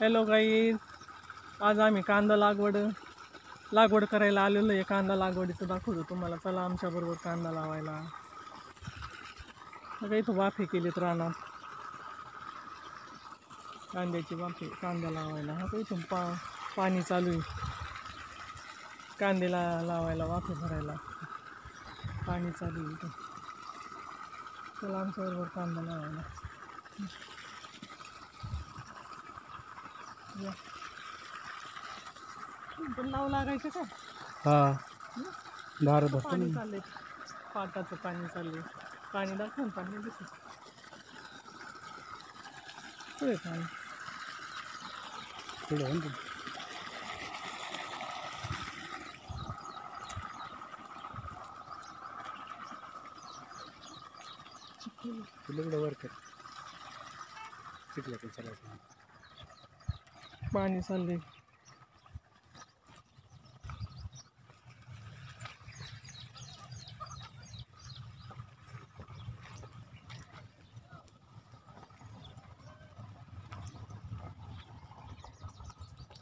Hello guys, आज आम्ही कांदा लागवड करायला आलेलो आहे. कांदा लागवडीचं दाखवतो तुम्हाला. चला आमच्याबरोबर कांदा लावायला. सगळं इथं वाफे केलीत रानात, कांद्याची वाफे कांदा लावायला. हा इथून पाणी चालू आहे. कांद्याला लावायला वाफे भरायला पाणी चालू आहे इथं. चला आमच्याबरोबर कांदा लावायला या. पण लावू लागायचं का? हा दार पाणी चाललंय, पाटाचं पाणी चाललंय. पाणी दाखवून पाणी दिसत पुढे पाणी पाणी चाललंय.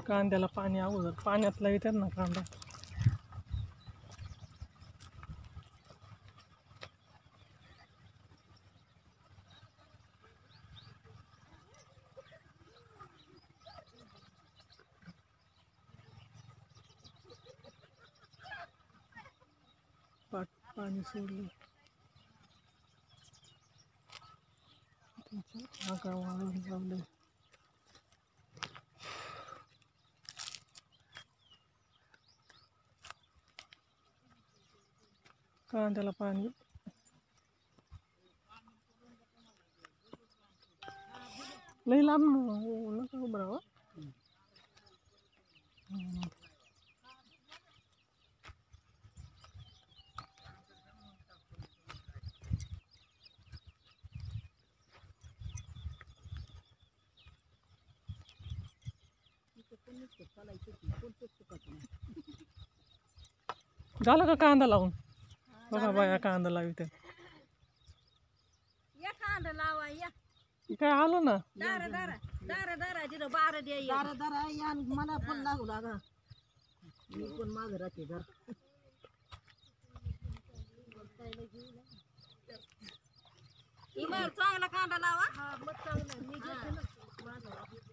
कांद्याला पाणी अगोदर पाण्यात लावतात ना कांदा. पाणी सोडलं आका वाळून लावलंय. कांद्याला पाणी लई लांब नका उभं राहा. झालं का कांदा लावून? बघा बाया कांदा लावित. या कांदा लावा या. काय आलो ना. दारा दारा दारा दारा तिथं बारा द्या दारा दारा या. मला पण लागू लागा. मी पण माग राहते जर इमर चांगला कांदा लावा. हा मग चांगला मी घेते ना.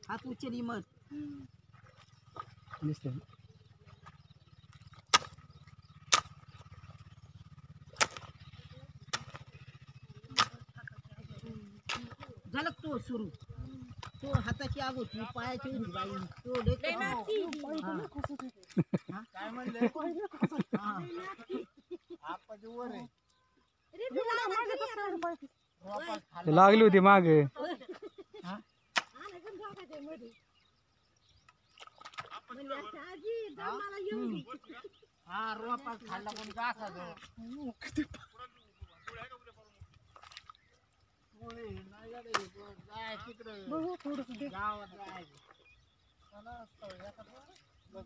हात उचल इमर. झालं तो सुरू. तो हाताची आग होती, पायाची होती बाई. तो काय म्हणले लागली होती मागे. हा रोपास खाल्ला कोणी का असा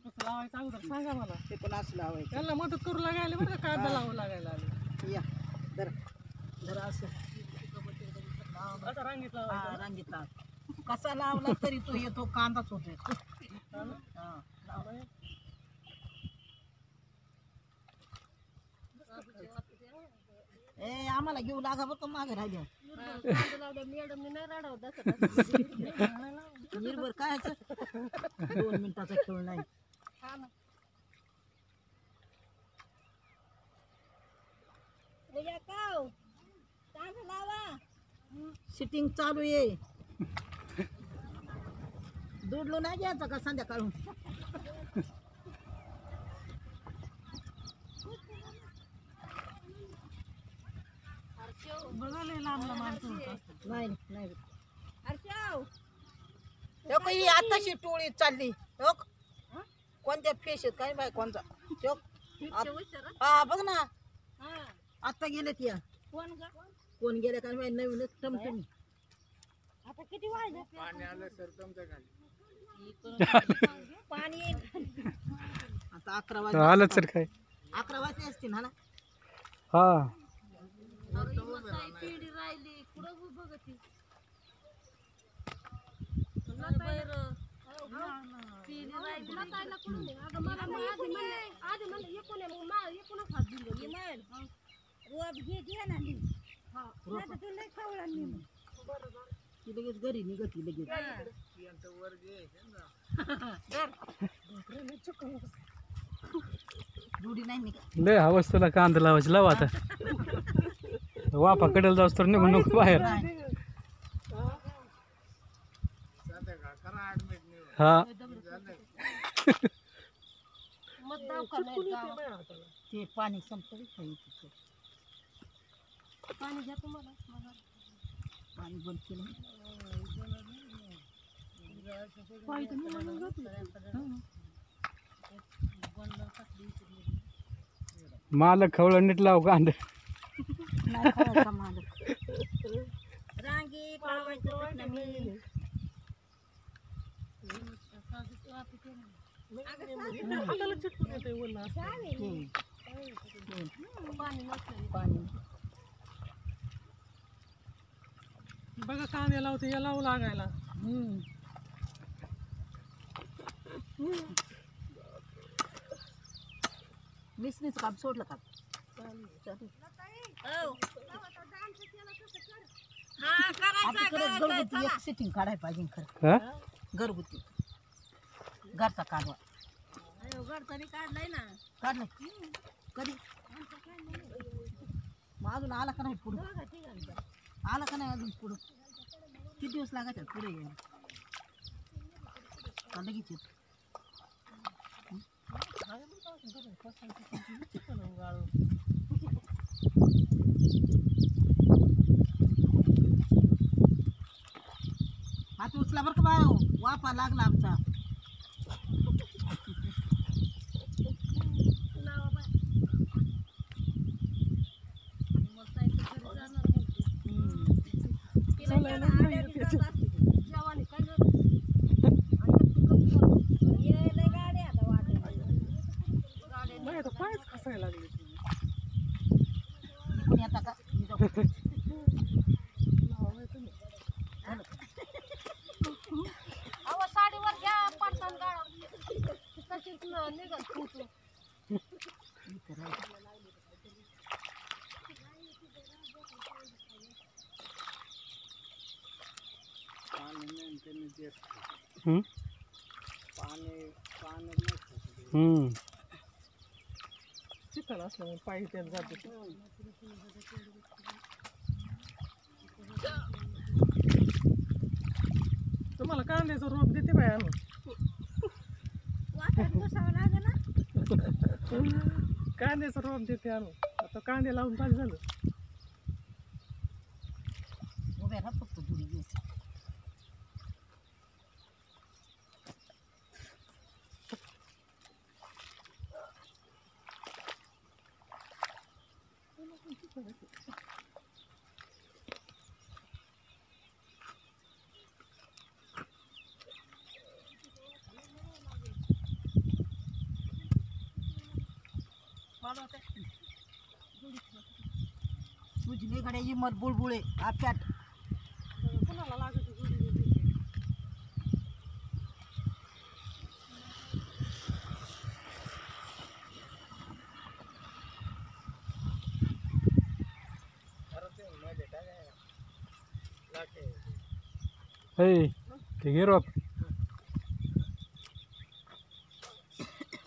कसं लावायचं अगोदर सांगा मला. ते पण असं लावायचं. त्यांना मदत करू लागायला बरं का. कांदा लावू लागायला आले. या जरा जरा असं असं रांगीत हा लावायचं. रांगीतला कसा लावला तरी तो येतो कांदाच होतोय. ए आम्हाला घेऊ लागा बघ मागे राहिल्या. निर्भर काय 2 मिनिटाचा खेळ नाही. सिटिंग चालू आहे. दुडलो नाही घ्यायचा का संध्याकाळून. नाही नाही ही आताशी टोळी चालली. कोणत्या फेश आहेत काय बाय कोणता. हा बघ ना आता गेलेत या. कोण गेले काय बाय. नवीनच टमटमी. आता किती वाजले. पाणी आलं सर तुमच्या खाली. पाणी आता 11 वाजले. आलं सर काय 11 वाजले असतील ना. हा पिढी राहिली कुठं बघती. ती लगेच घरी निघती लगेच जुडी नाही निघत लय हवस तुला कांदा लावायची लाव आता वाफा कडेल जाऊस तर निघून नको बाहेर हा ते पाणी संपतं पाणी बंद केलं मालक खवळं नीट लाव कांदा नाही खायचा मालक रांगी पावायचं मी हाताला चिटकून येते ओला. पाणी बघा कांदे लावते या लावू लागायला. मिसनीच काम सोडलं का घरगुती एक सिटिंग काढायला पाहिजे खरं हा घरगुती घरचा काढवा काढलाय ना काढलं कधी मग अजून आला का नाही पुढं आला का नाही अजून पुढं किती दिवस लागायचे पुढे लगेच येत हात उचला बरं का बाय वापा लागला आमचा पायच खसायला लागले. कोणी आता का साडीवर घ्या पडताना गाळा तशीच निघत फुटून चिकन असल्यामुळे पायी त्यात जाते. तुम्हाला कांद्याचा रोप देते बाय आणून. कांद्याचा रोप देते आणून. आता कांदे लावून पाच झालं. उभ्या राहा फक्त जुडी घेऊन तुझी गड्या इमत बुळबुळे आप्यात कुणाला लागत ते घे रोप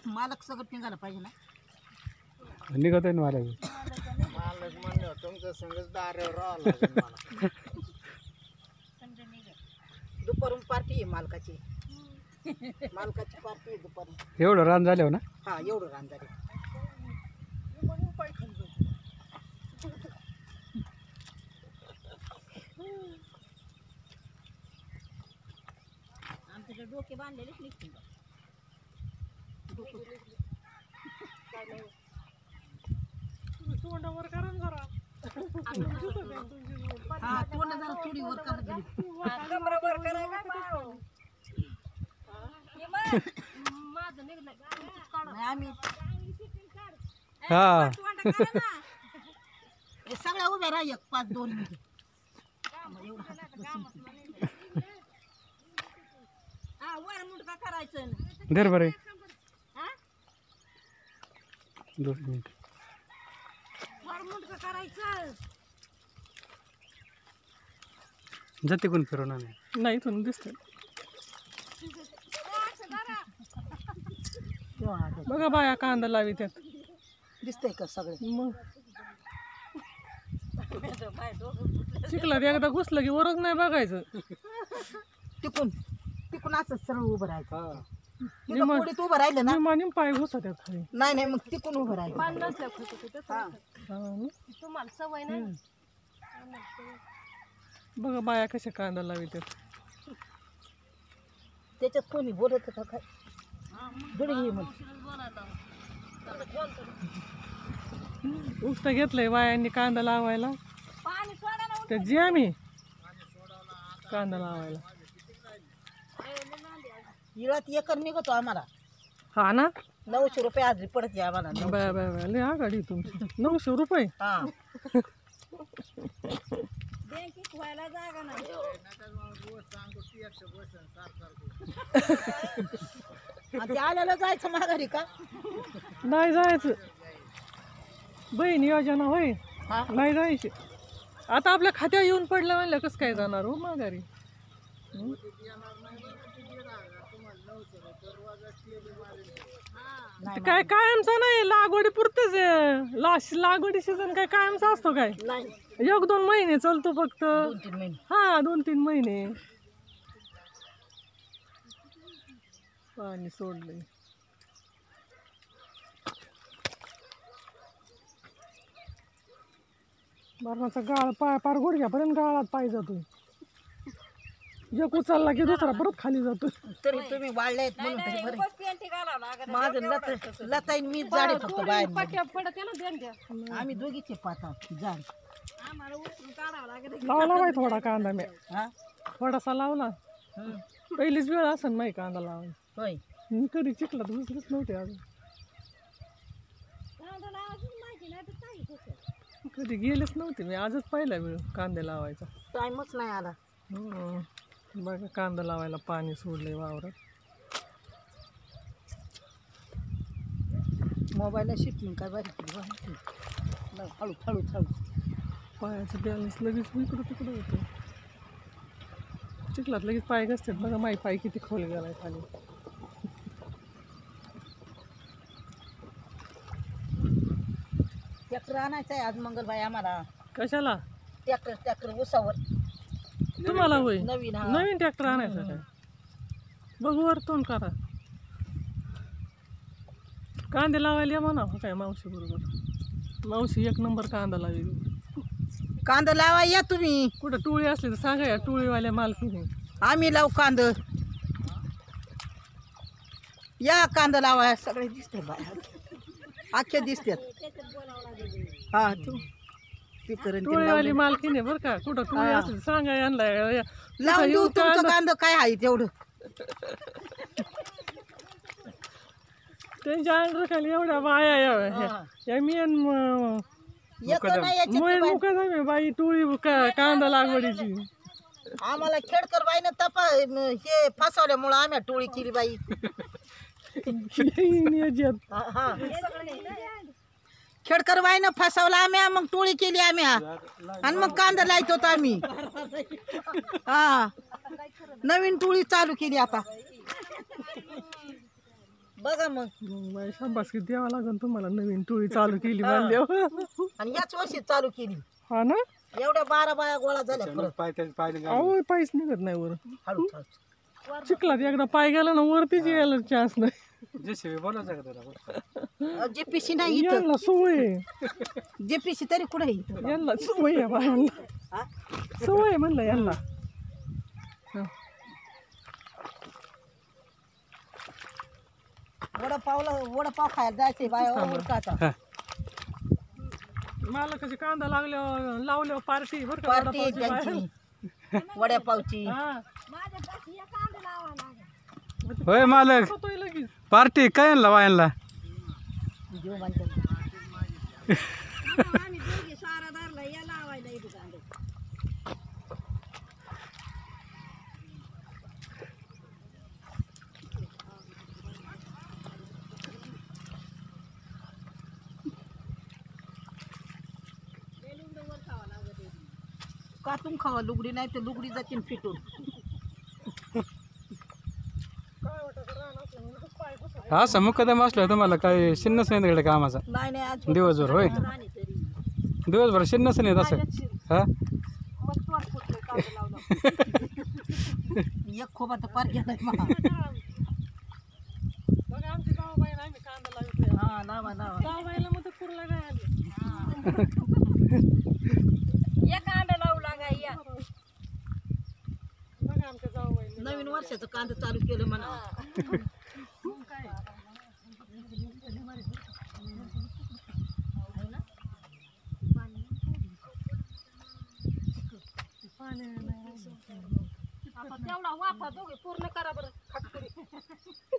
मालक सगळं निघायला पाहिजे ना निघत आहे ना मला मालक म्हणलं तुमचं संगच दारावर राहावं लागेल मला. दुपारून पार्टी आहे मालकाची मालकाची पार्टी आहे दुपारून एवढं रान झाल्यावर ना हा एवढं रांजारे आमच्या डोके बांधलेलेच निघतील तोंडावर करा ना जरा. हा तोंड जरा थोडी वर करा घरी माझं निघलं नाही आम्ही हा हे सगळ्या उभ्या राहा एक 5-2 मिनिट एवढं हातात बसून. फार मुटका करायचं धर बरं हा 2 मिनिट फार मुटका करायचं जाते कोण फिरवून आम्ही नाही इथून दिसतंय बघा बाया कांदा लावित्यात दिसतंय का सगळे मग चिखलात एकदा घुसलं की वरच नाही बघायचं तिकून तिकून असं सरळ उभं राहायचं तिथं निमा- पुढे उभं राहिलं ना निमानिम पाय घुसत आहेत खाली नाही नाही मग तिकून उभं राहायचं पान नसल्या खुरपीत हा. हा ना. तुम्हाला सवय नाही बघा बाया कशा कांदा लावित्यात त्याच्यात कोणी बोलत का काय दुडी घे मग उष्ट घेतलंय बायांनी कांदा लावायला पाणी सोडा ना त्या जी आम्ही कांदा लावायला इळात एकर निघतो आम्हाला हा ना 900 रुपये आज पडते आम्हाला बाया बाया बाया लय आघाडी तुमची 900 रुपये हा बँकेत व्हायला जागा नाही आणि ते आल्याला जायचं माघारी का नाही जायचं बहीण योजना होय हा नाही जायची आता आपल्या खात्यावर येऊन पडलं म्हणलं कसं काय जाणार हो माघारी नाही काय कायमचा नाही लागवडी पुरतेच लागवडी सीझन काय कायमचा असतो काय नाही 1-2 महिने चालतो फक्त 2-3 महिने हा 2-3 महिने पाणी सोडलंय मरणाचा गाळ पार गुडघ्यापर्यंत गाळात पाय जातो एक उचलला की दुसरा परत खाली जातो तरी तुम्ही वाढलेत म्हणून तरी बरं पेंटी घालावं लागत माझं लताईन मी जाडे फक्त बाहेर पट्या पडत ना त्यांच्या आम्ही दोघीचे पाहता जाड आम्हाला उचलून काढावं लागत लावला बाई थोडा कांदा मी हा थोडासा लावला हं. पहिलीच वेळ असेल माही कांदा लावायला होय मी कधी चिखलात घुसलीच नव्हते अजून कांदा लावायची माहिती नाही तर काही कसं कधी गेलेच नव्हते मी आजच पहिला वेळ कांदे लावायचा टाइमच नाही आला बघा कांदा लावायला पाणी सोडले वावरात मोबाईलला शिकून काय बारीक केली बा. हळू हळू हळू पायाचं बॅलन्स लगेच इकडं तिकडं होतं चिखलात लगेच पाय घसतात बघा माई पाय किती खोल गेलाय खाली ट्रॅक्टर आणायचा आहे आज मंगलबाई आम्हाला कशाला ट्रॅक्टर उसावर तुम्हाला होय नवीन हा नवीन ट्रॅक्टर आणायचा काय बघू वर तोंड करा कांदे लावायला या म्हणा काय मावशी बरोबर मावशी 1 नंबर कांदा लावेल कांदा लावा या तुम्ही कुठं टोळी असली तर सांगा या टोळीवाल्या मालकीने आम्ही लावू कांद या कांदा लावा सगळे दिसते बाहेर अख्खे दिसतात हा तू स्पीकर टोळीवाली मालकीने बरं का कुठं टोळी हा. असली तर सांगा यांना लावून देऊ तुमचं कांदा काय आहे तेवढं त्यांच्या अंडर खाली एवढ्या बाया या मी येतं नाही याच्यात मोय बाई. मुका झाले बाई टोळी कांदा लागवडीची आम्हाला खेडकर बाईनं हे फसवल्यामुळं आम्ही टोळी केली बाई याच्यात. हा खेडकर बाईनं फसवला आम्ही मग टोळी केली आम्ही आणि मग कांदा लायत होतो आम्ही हा नवीन टोळी चालू केली आता बघा मग बाई शाबासकी द्यावं लागेल तुम्हाला नवीन टोळी चालू केली म्हणल्यावर आणि याच वर्षी चालू केली हा ना एवढ्या 12 बाया गोळा झाल्या परत. अहो पायच निघत नाही वर हळू हळू चिखलात एकदा पाय गेला ना वरतीच यायला चान्स नाही जेसीबी बोलायचं का त्याला जेपीसी नाही इथं यांना सवय आहे. जेपीसी तरी कुठे इथं यांना सवय आहे बायांना हा? सवय आहे म्हणलं यांना वडापाव खायला जायचंय बाया ओळखाचा मला कशी कांदा लावल्यावर पार्टी बरं का पार्टी आहे वडापावची बाहेर. त्यांची वड्यापावची हा माझ्यापाशी एक कांदा लावा लागेल होय मालक होतोय लगेच पार्टी काय आणला वायांना जीव मानतात आम्ही दोघी सारा धरला या लावायला इथे कांदे कातून खावा लुगडी नाही तर लुगडी जातील फिटून. हा मुक्कादम असलं तुम्हाला काय शिन्नस नाही तिकडे कामाचा नाही नाही आज दिवसभर होय राणी तरी दिवसभर शिन्नस नाही तसं हा मस्त वाटतं कांदा लावला. एक खोबा तर पार गेलाय मला. बघा आमची जाऊबाई आणि आम्ही कांदा लावतोय. हा लावा लावा. जाऊबाईला मदत करू लागा आली. या कांदा लावू लागा या. बघा आमच्या जाऊबाईला. नवीन वर्षाचं कांदा चालू केलं म्हणा. आता तेवढा वाफा दोघे पूर्ण करा बरं खटकरी.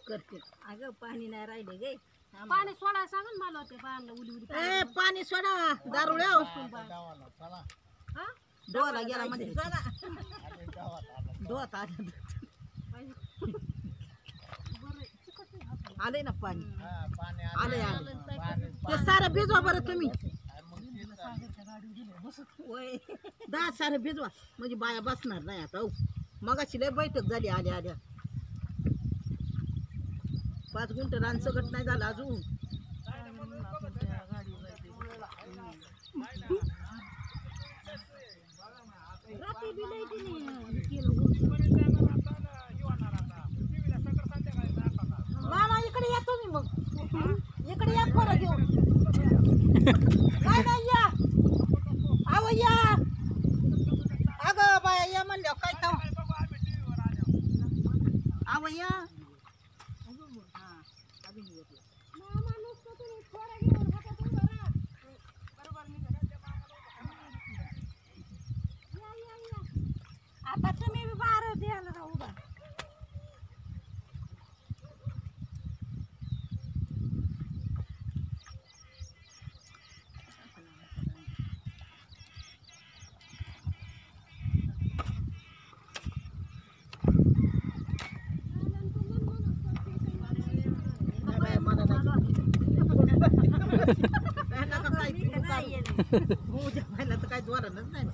करते अगं पाणी नाही राहिले गे. पाणी सोडायला सांगा ना मला ते बायांना उली उली. ए पाणी सोडा दारुड्या हा डोला गेला म्हणजे डोत आले आले ना पाणी आले आले ते सारं भिजवा बरं तुम्ही. होय 10 सारं भिजवा म्हणजे बाया बसणार नाही आता. हो मगाशी लय बैठक झाली आल्या आल्या. 5 गुंठ रान सगट नाही झालं अजून. रात्री बी लई दिली. मामा इकडे या तुम्ही मग इकडे या खरं घेऊन. काय नाही या आव या अगं बाया या म्हणल्या काय खाऊ आव या. आता तुम्ही बी बाहेर द्यायला राहू बा. बाया मला नाही तर काय द्वारानच नाही.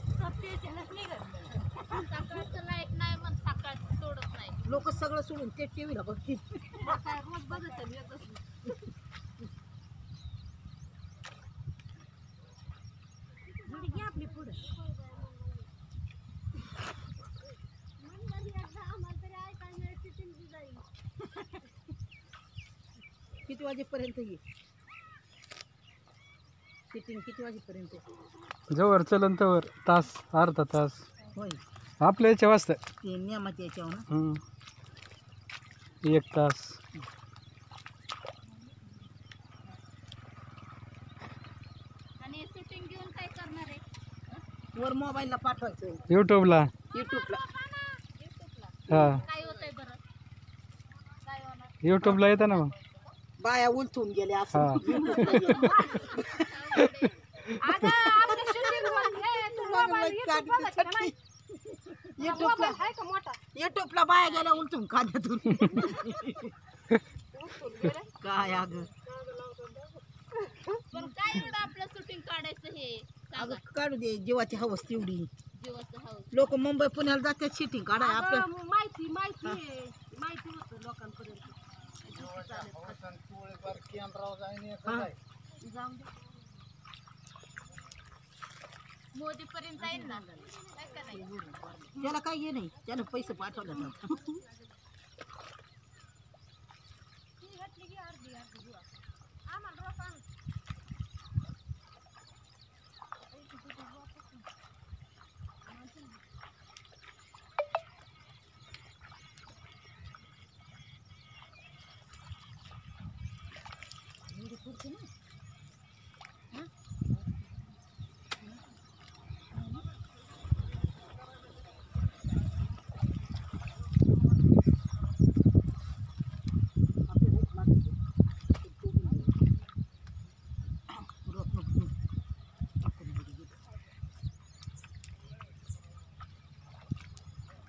सकाळचं लाईट नाही मग सकाळचं सोडत नाही. लोक सगळं सोडून ते टीव्हीला बघतील. काय रोज बघत आहे, येतच नाही. थोडी घ्या आपली पुढं. किती वाजेपर्यंत ये सिटिंग किती वाजेपर्यंत जवळ चलन तवर तास अर्धा तास होय. आपल्या याच्या वाजता ते नियमाच्या याच्यावर ना 1 तास. आणि शूटिंग घेऊन काय करणार आहे? वर मोबाईलला पाठवायचं यूट्यूबला युट्यूबला. हा काय होतंय बरं? काय होणार? यूट्यूबला येतं ना मग. बाया उलटून गेल्या हा. असं अगं, आपलं shooting वर हे तू mobile YouTube बघायचं का नाही? युट्यूबला Mobile आहे का मोठा? युट्यूबला बाया गेल्या उलटून खाण्यातून. काय अगं पण काय एवढं आपलं शूटिंग काढायचं हे अगं काढू दे जीवाची हवस तेवढी. जीवाचं हाऊस. लोक मुंबई पुण्याला जातात शिटिंग काढाय आपल्या. अगं, माहिती आहे माहिती होतं लोकांपर्यंत. केंद्रावर जाईन हा. जाऊन दे. मोदी पर्यंत जाईल ना काय करायचं. त्याला काय हे नाही त्याला पैसे पाठवले जातात. ती घातली की अर्धी बुवा. आम्हाला रोप आण.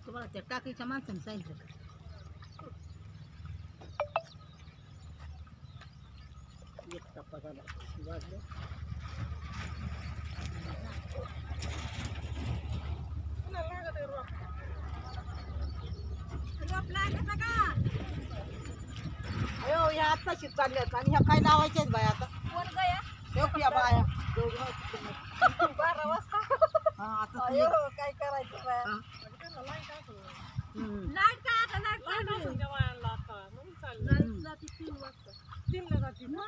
तुम्हाला त्या टाकीच्या माणसाने सांगितलं का? एक टप्पा झाला वाजलं. अशीच चालल्यात आणि ह्या काय लावायच्याच बाया आता कोण गया ठेव बाया बारा वाजता हा आता तुम्ही- काय करायचं बाया हा. लाईट काय आता लाईट तुमच्या वयाला आता म्हणून चाललं हम्म. जाती 3 वाजता 3ला जाते ना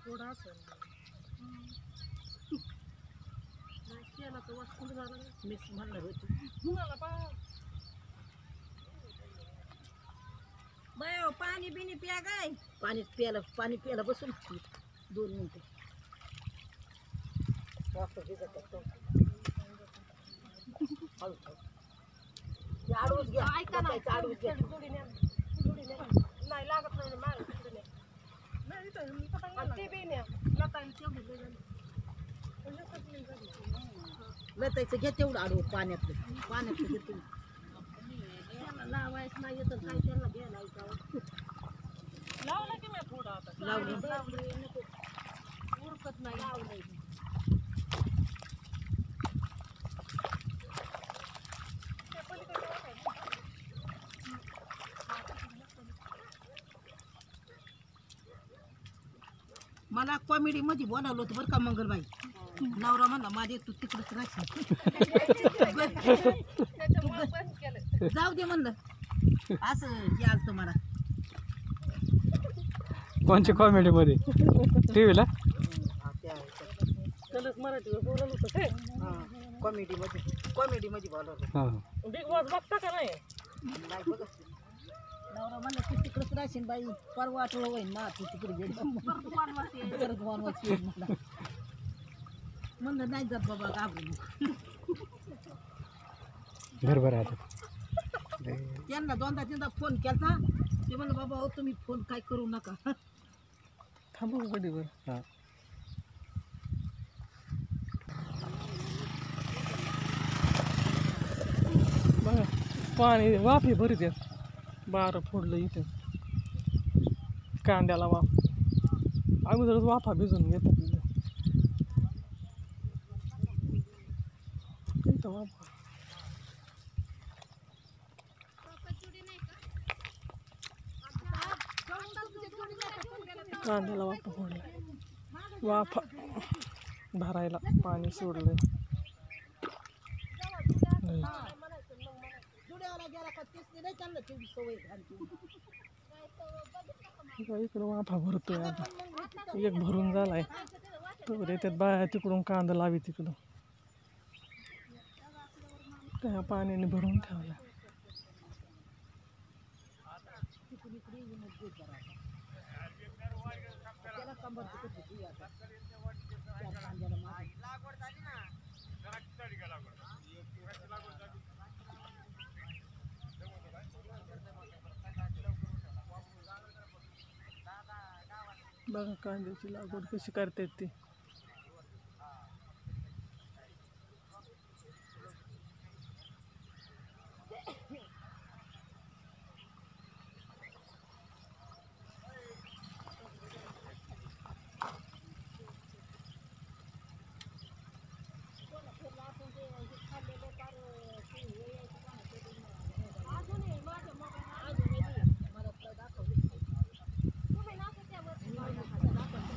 थोडं असेल शेणाचं वाटून झालं मीच म्हणणार होती तुम्हाला पा बाया पाणी बिनी प्या गाय पाणी प्यायला बसून 2 मिनिटं वाजता भिजत असतो. हळू ठेव. ते आडवूच घ्या ऐका ना बसायचं आडवूच घ्या नाही लागत नाही माग तिकडे न्या. नाही इथं आणि ते बी न्या लताई तेवढी लई झाली. लतायचं घ्या तेवढं आडवं पाण्यातलं घे तुम्ही त्याला लावायचं नाही येत काय त्याला घ्यायला ऐकावं. लावला की मी थोडं आता लावलं लावलंय नको उरकत नाही लावलंय मला कॉमेडी मध्ये बोलावलं होतं बरं का मंगलबाई नवरा म्हणला माझे तू तिकडच राहशील त्याच्यामुळे बंद केलं जाऊ दे म्हणलं असं हे आलतं मला कोणच्या कॉमेडीमध्ये टी व्हीला त्यालाच मराठीवर बोलवलं होतं काय कॉमेडी मध्ये बोलावलं हां बिग बॉस बघता का नाही नाही बघ नवरा म्हणलं तू तिकडच राहशील बाई परवा आठवलं होईन ना तू तिकडे गेली परत वनवास येईल मला म्हणलं नाही जात बाबा घाबरून बरोबर आहे आता त्यांना 2दा-3दा फोन केला ते म्हणलं बाबा हो तुम्ही फोन काय करू नका थांबू कधीवर हां बघा पाणी वाफे भरीत आहेत 12 फोडलं इथे कांद्याला वाफ अगोदरच वाफा भिजून घेतात इथं इथं वाफा कांद्याला वाफा फोडला वाफा भरायला पाणी सोडलंय जुड्याला गेला का तेच नाही त्यांना तेवढी सवय आणखी इकडं वाफा भरतोय आता एक भरून झालाय तर त्यात बाया तिकडून कांदा लावी तिकडं त्या पाण्याने भरून ठेवला त्याला कंबर दुखत होती आता त्या कांद्याला मागे. बघा कांद्याची लागवड कशी करतात ती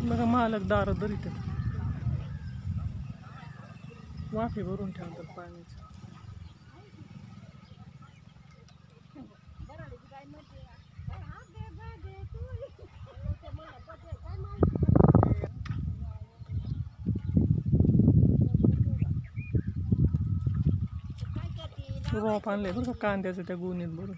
बघा मालक दार दरीत वाफे भरून ठेवतात पाण्याचे रोप आणले बरं का कांद्याचं त्या गुणीत भरून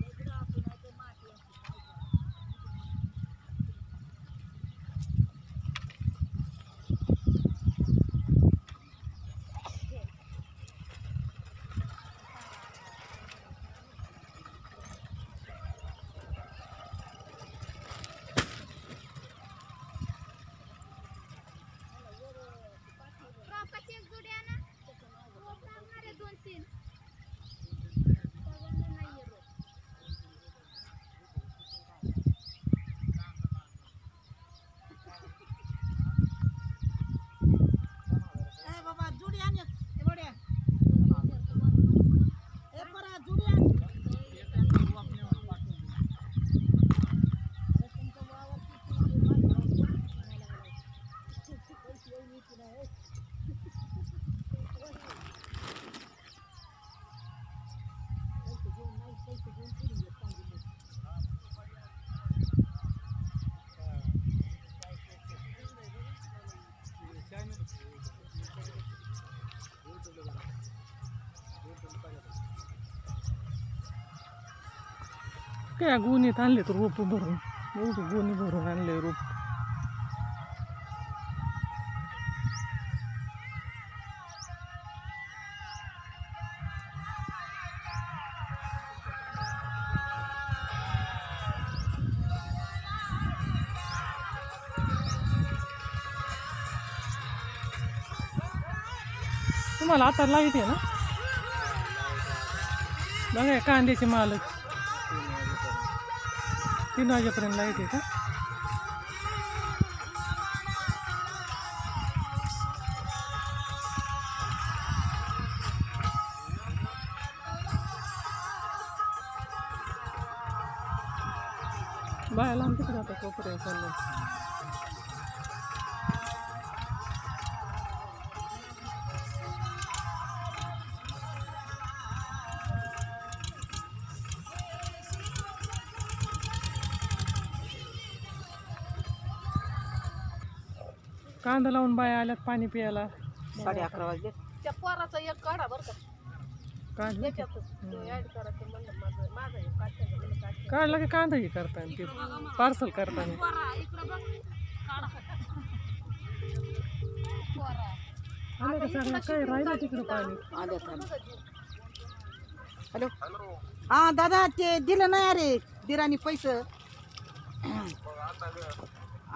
काय गोणीत आणले तर रोप भरून एवढी गोणी भरून आणले रोप. तुम्हाला आता लाईट आहे ना? बघा कांद्याचे मालक 3 वाजेपर्यंत लाईट आहे का? बाया लांब तिकडे आता कोपऱ्या चाललं. कांदा लावून बाया आल्यात पाणी प्यायला. 11:30 वाजले. त्या पोराचा एक काढा बरं का काढलं त्याच्यातच ऍड करायचं म्हणलं माझं एक काढायचं म्हणलं काढायचं. काढलं की कांदा हे करताना ते पार्सल करताना. पोरा इकडं बघ काढा पोरा आलं का सगळं काय राहिलं तिकडं पाणी? हॅलो हा दादा ते दिलं नाही अरे दिरानी पैसे.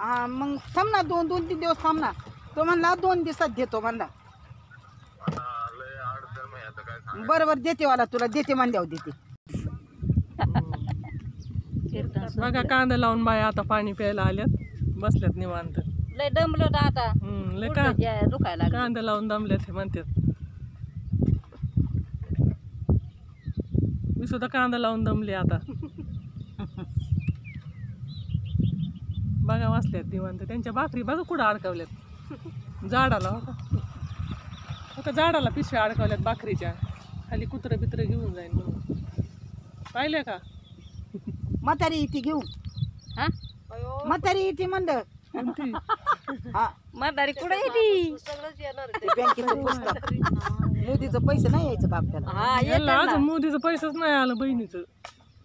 हा मग थांब ना 2-3 दिवस थांब ना. तो म्हणला 2 दिवसात देतो म्हणला. बरोबर देते वाला तुला देते म्हणल्यावर देते. बघा कांदा लावून बाया आता पाणी प्यायला आल्यात बसल्यात निवांत. लय दमलो ना आता लय का दुखायला कांदा लावून दमल्यात हे म्हणतात. मी सुद्धा कांदा लावून दमले आता. बघा वाचल्यात निवांत. त्यांच्या भाकरी बघा कुठं अडकवल्यात झाडाला. आता झाडाला पिशव्या अडकवल्यात भाकरीच्या खाली. कुत्रं बित्र घेऊन जाईन म्हणून. पाहिलं का? म्हातारी ती घेऊन हा म्हातारी ती म्हणलं कोणती? हा म्हातारी कुठे येते सगळंच येणार बँकेचं पुस्तक मोदीचं पैसे नाही यायचं का आपल्याला? याला अजून मोदीचं पैसेच नाही आलं. बहिणीचं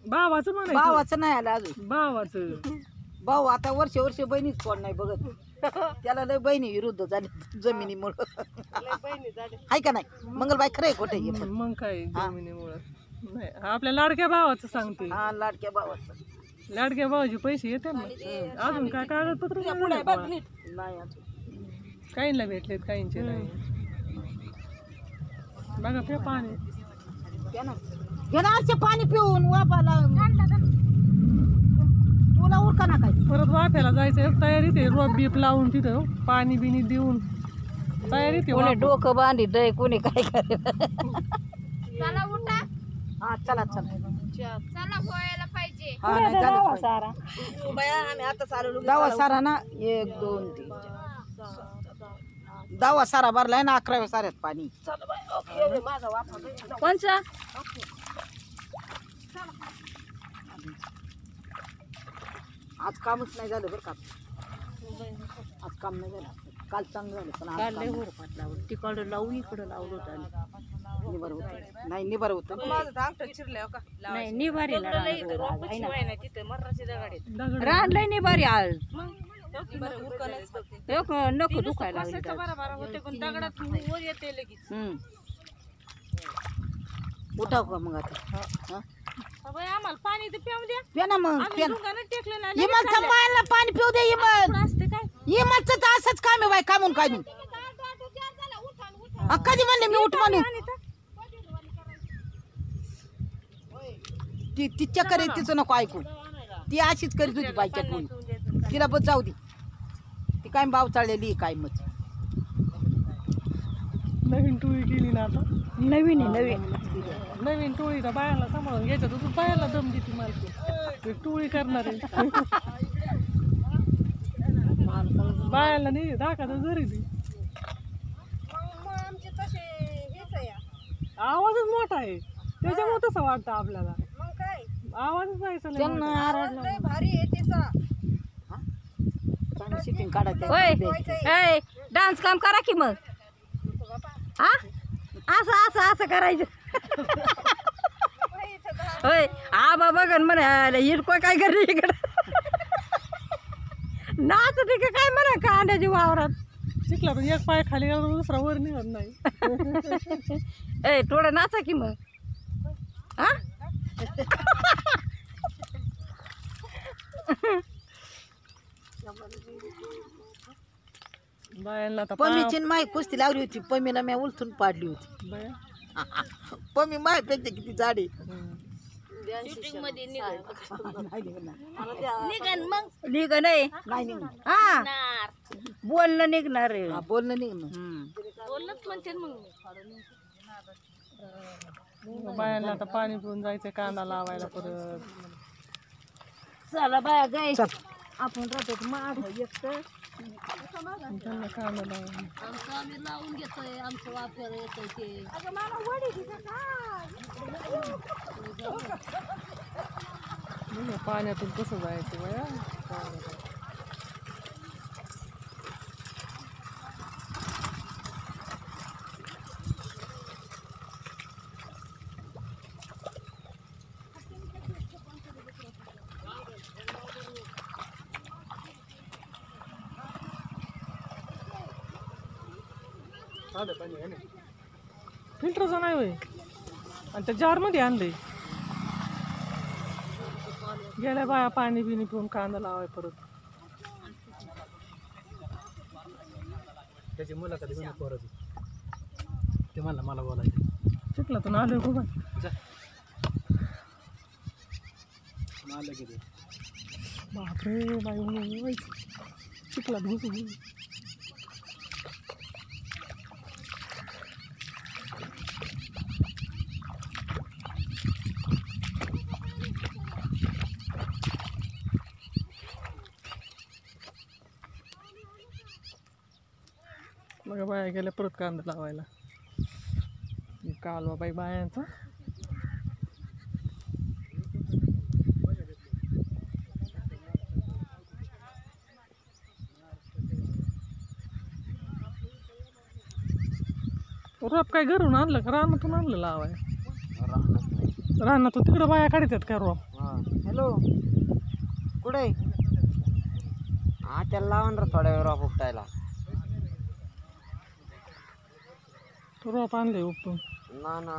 भावाचं म्हणायचं. भावाचं नाही आलं अजून. भावाचं भाऊ आता वर्ष बहिणीच कोण नाही बघत. त्याला लय बहिणी विरुद्ध झाली जमिनीमुळं. बहिणी झाले हाय का नाही मंगलबाई? खरंय खोटं हे पण. मग काय जमिनीमुळं नाही. आपल्या लाडक्या भावाचं सांगते. हा लाडक्या भावाचं लाडक्या भावाचे पैसे येते ना. अजून काय कागदपत्र नाही अजून. काहींना भेटलेत काहींचे नाही. बघा पे पाणी. घे ना पाणी पिऊन वापाला तुला उरका ना काय. परत वाफ्याला जायचं तयारी ते रोप बीप लावून तिथं पाणी बिनी देऊन तयारी ते. कोणी डोकं बांधी दय कोणी काय करे. चला उठा हा चला चला चला पोहायला पाहिजे. हा नाही झालं सारा दवा सारा ना 1 2 3 दवा सारा भरलाय ना 11व्या साऱ्यात पाणी. कोणचा आज कामच नाही झालं बरं का. आज काम नाही झालं. काल चांगलं झालं पण आज तिकडं लावून इकडं लावलं होतं. निबर होत नाही. निबर होत नाही. निभारी राहलंय निभारी आज नको दुखायला उठाव का मग आता. आम्हाला पाणी तर पिऊ द्या. पे ना मग पे टेकलं ना इमल थांबायला पाणी पिऊ दे. इमल इमलचं तर असंच काम आहे बाय. कामून काय मी कधी म्हणले मी उठ म्हणून. ती चक्कर आहे तिचं नको ऐकू. ती अशीच करीत होती बायच्या कोणी. तिला बस जाऊ दे. ती काय भाव चाललेली काय मग. नवीन टोळी केली ना आता. नवीन आहे नवीन टोळीला बायाला सांभाळून घ्यायचं तर तू बायाला दम देते मालकी. ते टोळी करणार आहे. बायाला नाही धाका तर जरी ती. आमचे तसे हेच आहे आवाजच मोठा आहे त्याच्यामुळे तसं वाटतं आपल्याला. मग काय आवाजच जायचं लय मोठा. लय भारी आहे तिचा. शिटिंग काढायचं डान्स काम करा की मग. हा असं असं असं करायचं. होय आबा बघन म्हणायला हिरको काय घरी इकडं नाच ते काय म्हणा कांद्याची वावरात चिखला पण एक पाय खाली गेला तर दुसरा वर निघत नाही. ए थोडं नाचा की मग हा बायांना आता पमीची माय कुस्ती लावली होती पमीला मी उलथून पाडली होती बाया पमी माय पेक्षा किती जाडी निघ नाही हा बोलणं निघणार रे बोलणं बायांना आता पाणी पिऊन जायचं कांदा लावायला परत. चला बाया गाय आपण राहतो माग एकटं त्यांना कांदा लावायला आम्ही लावून घेतोय आमचं वापर येतोय ते बघा, पाण्यातून कसं जायचं बाया. फिल्टरचं नाही होय आणि त्या जारमध्ये आणलंय. गेल्या बाया पाणी बिणी पिऊन कांदा लावाय परत. त्याची मुलाखत घेऊन पोराची ते मला बोलायचं चिखलातून आलोय खूप जा आलं की ते बापरे बाई चिखलात घुसून मग बाया गेल्या परत कांदा लावायला. कालवा बाई बायांचा रोप काय घरून आणलं का रानातून आणलं लावाय. रानातून तिकडं बाया काढतात का रोप. हॅलो कुठे हा त्याला लावा ना थोड्या वेळ रोप उपटायला. रोप आणलंय उपटून ना ना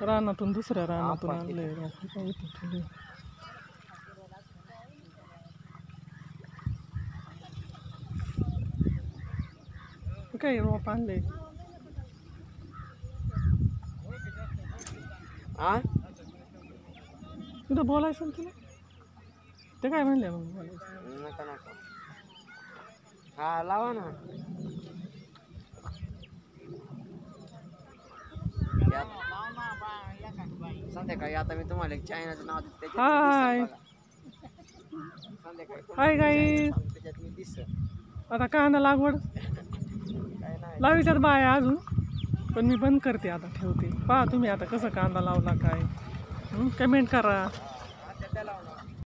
रानातून दुसऱ्या रानातून आणलंय रोप. काय इथं ठेवलंय. हे काय रोप आणलंय. हा तुला बोलायचं ना तुला ते काय म्हणले मग बोलायचं. नका नका हा लावा ना. संध्याकाळी आता मी तुम्हाला एक चायनाचं नाव देते हाय हाय गाईस. त्याच्यात मी दिसत आता कांदा लागवड लावायच्यात बाया अजून पण मी बंद करते आता ठेवते. पहा तुम्ही आता कसं कांदा लावला काय कमेंट करा.